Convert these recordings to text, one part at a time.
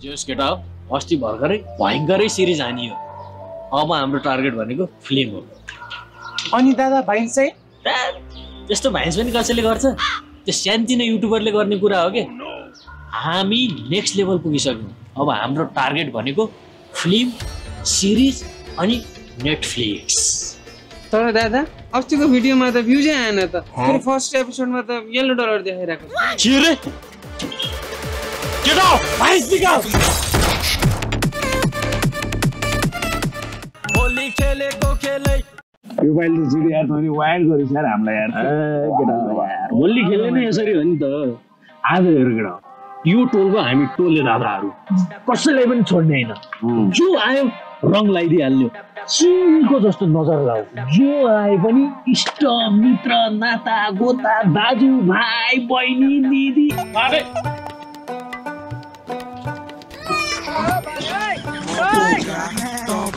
जोस केटा हो अस्ति भर्खरै भयङ्करै सिरिज हानियो अब हाम्रो टार्गेट भनेको फिल्म हो अनि दादा भाइन्स चाहिँ त्यस्तो भाइन्स पनि कसैले गर्छ त्यो सानोतिनो युट्युबरले गर्ने कुरा हो के हामी नेक्स्ट लेभल पुगिसक्यौँ अब हाम्रो टार्गेट भनेको फिल्म सिरिज अनि नेटफ्लिक्स तर दादा अस्तिको भिडियोमा त भ्युजै आएन त फेरि फर्स्ट एपिसोडमा त येलो डलर देखाइरहेको छ के रे केटा भाइन्स निकाल होली खेलेको खेलै यो पाइल त जिडी यार तैँले वायर गरिस् यार हामीलाई यार केटा होली खेल्ने नै यसरी हो नि त आज हेर केटा यो टोलको हामी टोले दादाहरू कसैलाई पनि छोड्ने होइन जो आयो रङ लगाइदिइहाल्यो चिनको जस्तो नजर लाऊ जो आए पनि इष्ट मित्र नाता गोता दाजु भाइ बहिनी दिदी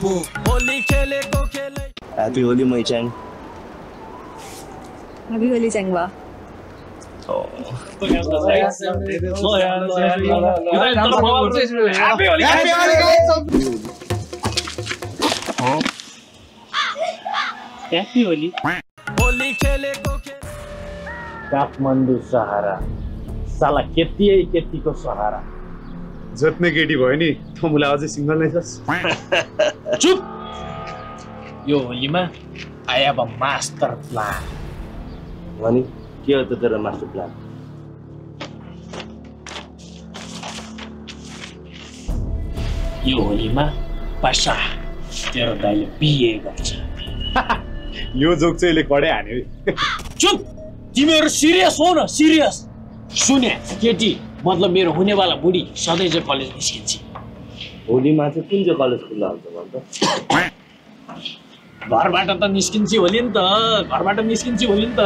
होली खेलेको खेलै ह्यापी होली मैचाङ ह्यापी होली च्याङ्बा ह्यापी होली होली खेलेको काठमाडौँ सहारा साला केटीको सहारा जत्ने केटी भयो नि त मलाई अझै सिंगल नै छस् चुप यो होलीमा I have a master plan अनि के हो त तेरो मास्टर प्लान यो होलीमा पैसा तेरो दाइले बिहे गर्छ यो जोक चाहिँ यसले कडै हान्यो चुप तिमीहरू सिरियस हो न सिरियस सुने केटी मतलब मेरो हुनेवाला बुढी सधैँ चाहिँ कलेज निस्किन्छ होलीमा चाहिँ कुन चाहिँ कलेज खुल्ला हुन्छ भन्छ घरबाट त निस्किन्छ होली नि त घरबाट निस्किन्छ होली नि त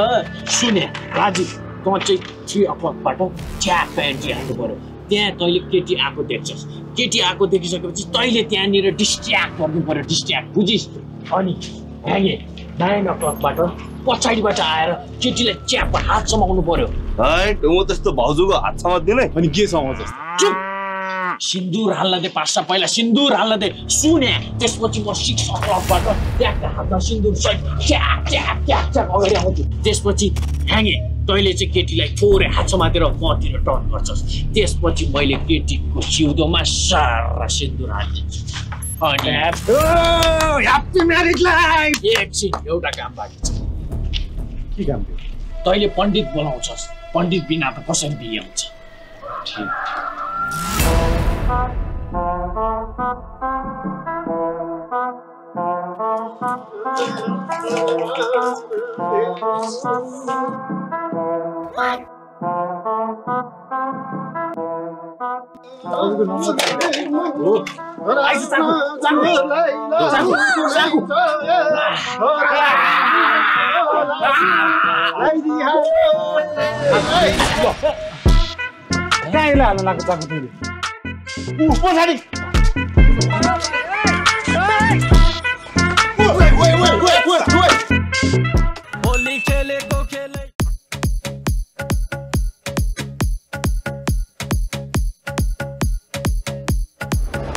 सुने राजु तँ चाहिँ 3 o'clockबाट च्याप एन्ट्री हाल्नु पर्यो त्यहाँ तैँले केटी आएको देख्छस् केटी आएको देखिसकेपछि तैँले त्यहाँनिर डिस्ट्र्याक्ट गर्नु पर्यो डिस्ट्र्याक्ट बुझिस् अनि ह्याङ्गे 9 o'clockबाट पछाडिबाट आएर केटीलाई च्याप हात समाउनु पर्यो है म त्यस्तो भाउजूको हात समात्दिन है अनि के समाउँछ चुप सिन्दुर हाल्न दे पास्ता पहिला सिन्दुर हाल्न दे सुने त्यसपछि म 6 o'clockबाट त्यहाँका हातमा सिन्दुर सहित च्याप च्याप च्याप च्याप अगाडि आउँछु त्यसपछि ह्याङ्गे तैँले चाहिँ केटीलाई थोरै हात समातेर मतिर टर्न गर्छस् त्यसपछि मैले केटीको सिउँदोमा सारा सिन्दुर हालिदिन्छु अनि ह्यापी म्यारिज लाइफ एकछिन एउटा काम बाँकी छ के काम थियो तैँले पण्डित बोलाउँछस् पण्डित बिना त कसरी बिहे हुन्छ कहाँले हाल्न लाग्छ चाकु तिमीले पछाडि होली खेलेको खेलै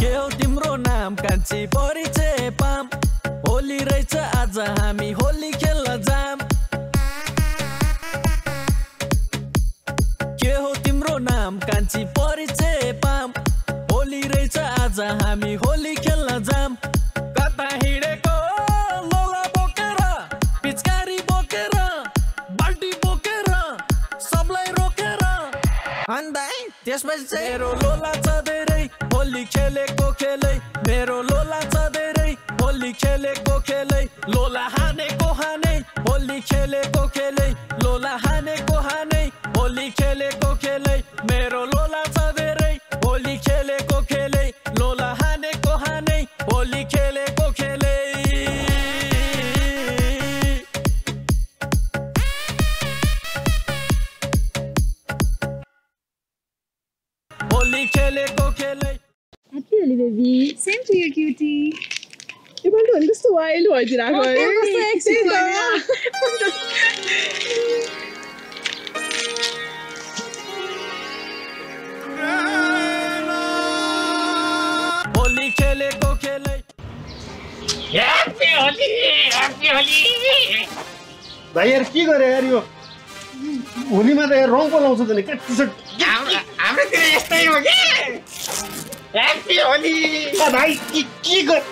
के हो तिम्रो नाम कान्छी परिचय पाम होली रहेछ आज हामी होली खेल्न जाम के हो तिम्रो नाम कान्छी परिचय पाम होली रहेछ आज हामी होली खेल्न जाम कता हिँडेको लोला बोकेर पिचकारी बोकेर बाल्टी बोकेर सबलाई रोकेर अन्दाइ त्यसपछि चाहिँ मेरो लोला छ धेरै होली खेलेको खेलै मेरो लोला छ धेरै होली खेलेको खेलै लोला हानेको हानै होली खेलेको खेलै लोला हानेको हानै होली खेलेको खेलै मेरो लोला छ धेरै होली खेलेको खेलै लोला हानेको हानै होली खेलेको खेलै होली खेलेको खेलै Happy Holi baby. Same to you, cutie. यो पालि भने कस्तो वाइल्ड भइदिएर आएको है कस्तो एक्सिट भाइ यार के गरे यार यो होलीमा त यार रङ पलाउँछ त नि के टी-सर्ट हाम्रोतिर यस्तै हो के ह्याप्पी होली भाइ के गर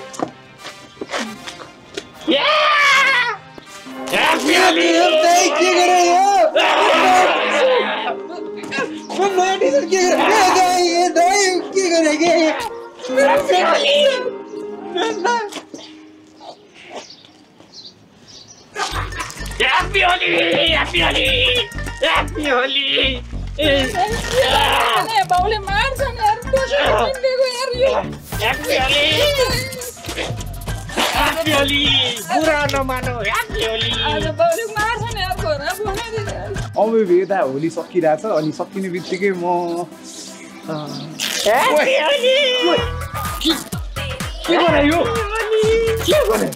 ह्याप्पी होली के गरे यो नयाँ टी-सर्ट के गरे के गरे के happy Holi Happy Holi! Happy Holi! Happy Holi! अरे बाउले मार्छ नि यार देखो यार यो Happy Holi! Happy Holi! बुरा नमानो Happy Holi! अरे बाउले मार्छ नि यार घरमा बनाइदिनु अब भेदा होली सकिरहेछ अनि सकिने बित्तिकै म Happy Holi! के गरे यो के गरे?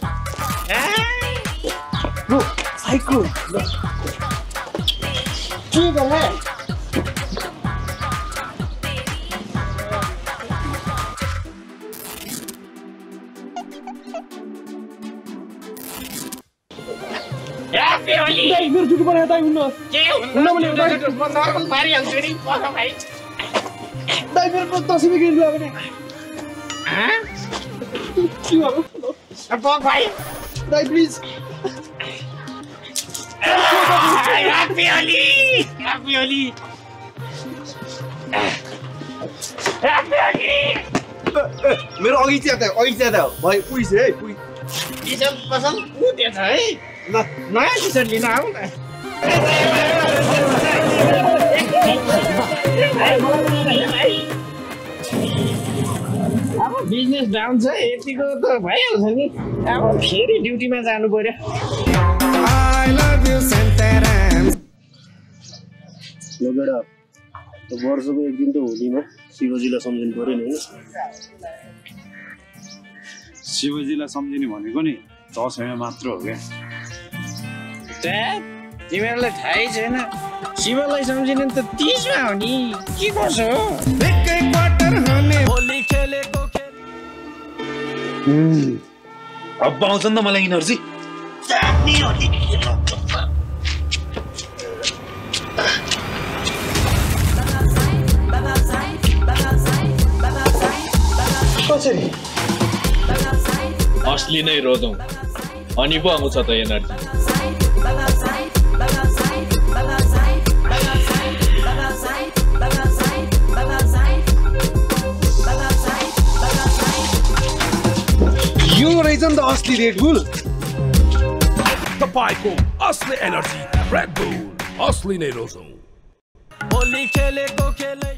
लो साइको के गरे? Happy Holi! दाइ मेरो जुटो बनाए दाइ हुन्न के हुन्न भने म नर्मल पारिहाल्छु नि बगा भाइ दाइ मेरो तस्बिर किन्नु अब नि के भयो बग भाइ दाइ please Happy Holi! Happy Holi! Happy Holi! मेरो अघि च्याता भाइ पुइस है पुइ टी-सर्ट पसन्द कुदेछ है ल नयाँ टी-सर्ट लिन आऊ न अब बिजनेस डाउन छ यतिको त भइहाल्छ नि अब फेरि ड्युटीमा जानु पर्यो लगेडा त वर्षको एक दिन त होलीमा शिवजीलाई सम्झिनु पर्यो नि शिवजीलाई सम्झिने भनेको नि दसैँमा मात्र हो क्या तिमीहरूलाई थाहै छैन शिवलाई सम्झिने त 30 मा हो नि के कसो हो होली खेलेको अब आउँछ नि त मलाई यिनीहरू चाहिँ कसरी असली नै रोजौँ अनि पो आउँछ त एनर्जी यो रहेछ नि त असली रेड बुल तपाईको असली एनर्जी रेड बुल असली नै रोजौँ होली खेलेको खेलै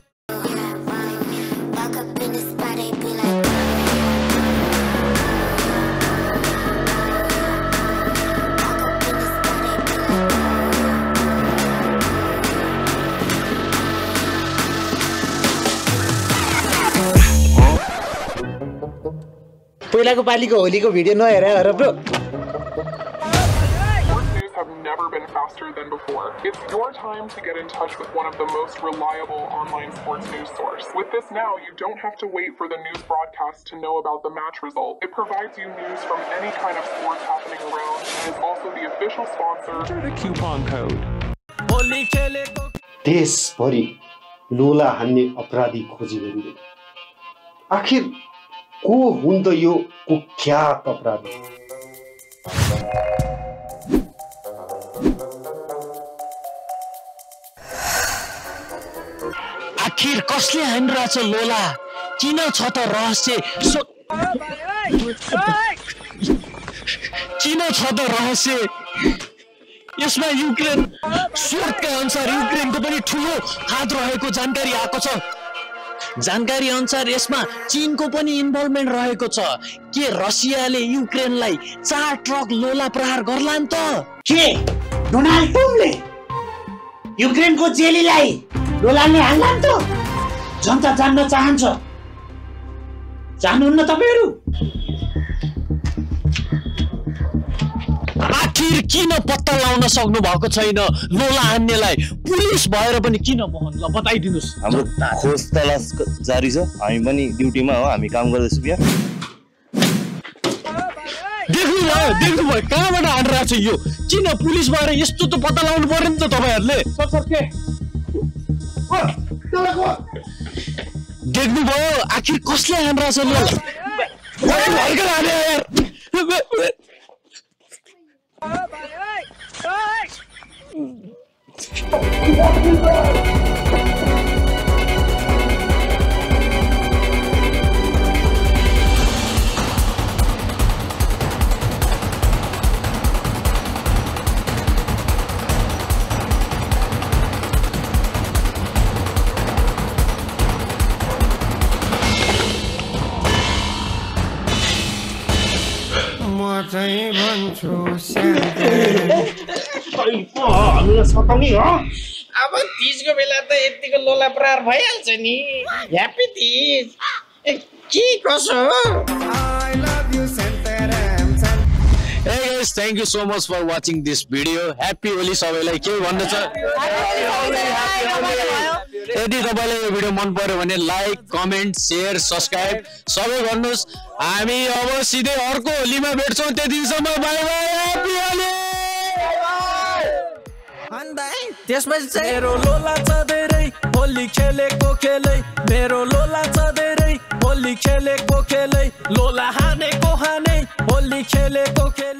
पहिलाको पालीको होलीको भिडियो नहेर हेर bro have never been faster than before. It's your time to get in touch with one of the most reliable online sports news source. With this now, you don't have to wait for the news broadcast to know about the match result. It provides you news from any kind of sports happening around and is also the official sponsor. Enter the coupon code. Holi खेलेको देशभरि लोला हान्ने अपराधी खोजी गरिँदै आखिर को हुन् त यो कुख्यात अपराधी आखिर कसले हानिरहेछ लोला किन छ त रहस्य किन छ त रहस्य यसमा युक्रेन स्रोतका अनुसार युक्रेनको पनि ठुलो हात रहेको जानकारी आएको छ जानकारी अनुसार यसमा चीनको पनि इन्भल्भमेन्ट रहेको छ के रसियाले युक्रेनलाई 4 ट्रक लोला प्रहार गर्ला नि त के डोनाल्ड ट्रम्पले युक्रेनको जेलीलाई लोलाले हाल्ला नि त जनता जान्न चाहन्छ जान्नुहुन्न तपाईहरु आखिर किन पत्ता लाउन सक्नु भएको छैन लोला हान्नेलाई पुलिस भएर पनि किन मोहन ल बताइदिनुस् हाम्रो खोज तलास जारी छ हामी पनि ड्युटीमा हो हामी काम गर्दैछौँ यहाँ देख्नुभयो कहाँबाट हानिरहेको छ यो किन पुलिस भएर यस्तो त पत्ता लगाउनु पर्यो नि त तपाईँहरूले देख्नुभयो आखिर कसले हानिरहेछ अब तीजको बेला त यतिको लोला प्रहार भइहाल्छ नि ह्याप्पी तीज के कसो Hey guys, thank you so much for watching this video. Happy Holi सबैलाई के भन्नु छ यदि तपाईलाई यो भिडियो मन पर्यो भने लाइक कमेन्ट शेयर सब्स्क्राइब सबै गर्नुस् हामी अब सिधै अर्को होलीमा भेट्छौं त्यतिसम्म बाइ बाइ ह्यापी होली त्यसपछि चाहिँ मेरो लोला छ धेरै होली खेलेको खेलै मेरो लोला छ धेरै होली खेलेको खेलै लोला हानेको हानै होली खेलेको खेलै